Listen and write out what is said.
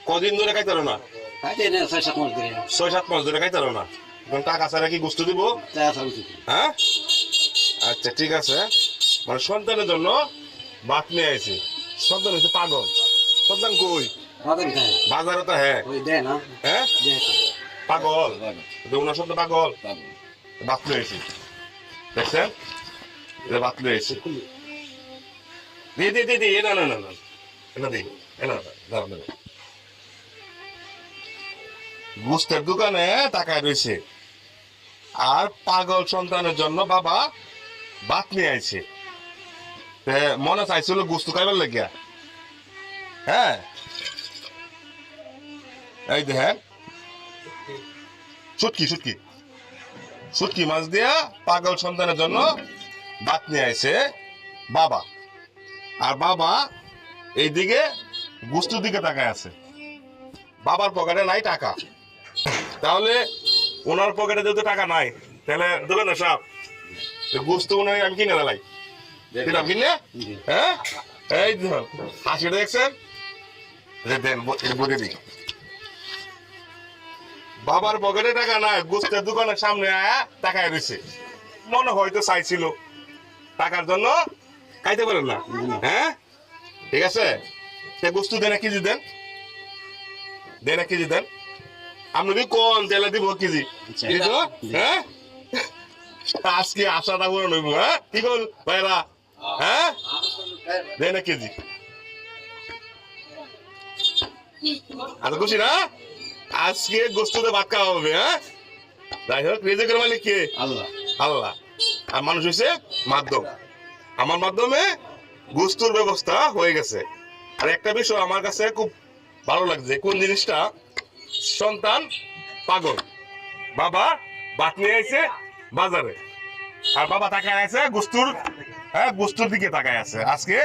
কদিন ধরে খাইতে পারো না? 6-7 মাস ধরে খাইতে পারো না। এখন টাকা ছাড়া কি গোস্ত দিব? হ্যাঁ, আচ্ছা ঠিক আছে। মানে সন্তানের জন্য ভাত নিয়ে আইছি। সন্তান হচ্ছে পাগল। সন্তান কই? বাজারে তো। হ্যাঁ হ্যাঁ, পাগল। ওনার সন্তান পাগল। ভাত নিয়ে আইছি, দেখছেন? ভাত নিয়ে আইছি। দি না না না না, এটা দিই। গোস্তের দোকানে টাকায় রয়েছে, আর পাগল সন্তানের জন্য বাবা ভাত নিয়ে আইছে। মনে চাইছিল গোস্ত খাইবার লাগিয়া। হ্যাঁ, এই দেখেন, শুটকি মাছ দিয়া পাগল সন্তানের জন্য ভাত নিয়ে আইছে বাবা। আর বাবা এইদিকে গোস্তের দিকে তাকায় আছে। বাবার পকেটে নাই টাকা। তাহলে ওনার পকেটে যেহেতু টাকা নাই, তাহলে দোকানে সাপ গোস্ত ওনার আমি কিনে দেলাই। কিনে হ্যাঁ, এই হাসিটা দেখছেন? দেন, বাবার পকেটে টাকা নাই, গোস্তের দোকানের সামনে আয়া টাকায় রয়েছে। মনে হয়তো চাইছিল টাকার জন্য খাইতে পারেন না। হ্যাঁ, ঠিক আছে। সে গোস্ত দেন, 1 কেজি দেন, 1 কেজি দেন। আপনি কি কোন তেলে দিব কেজি? হ্যাঁ, আজকে আশাটা করে নেব। হ্যাঁ, কি বল ভাইরা? হ্যাঁ, দেন 1 কেজি। আচ্ছা, খুশি না? আজকে গোস্তুতে ভাত খাওয়া হবে। হ্যাঁ, যাই হোক, রিজিকের মালিক কে? আল্লাহ। আর মানুষ হয়েছে মাধ্যম। আমার মাধ্যমে গোস্তুর ব্যবস্থা হয়ে গেছে। আর একটা বিষয় আমার কাছে খুব ভালো লাগছে। কোন জিনিসটা? সন্তান পাগল, বাবা ভাত নিয়ে আইছে বাজারে, আর বাবা তাকায় আছে গোস্তুর। হ্যাঁ, গোস্তুর দিকে তাকায় আছে। আজকে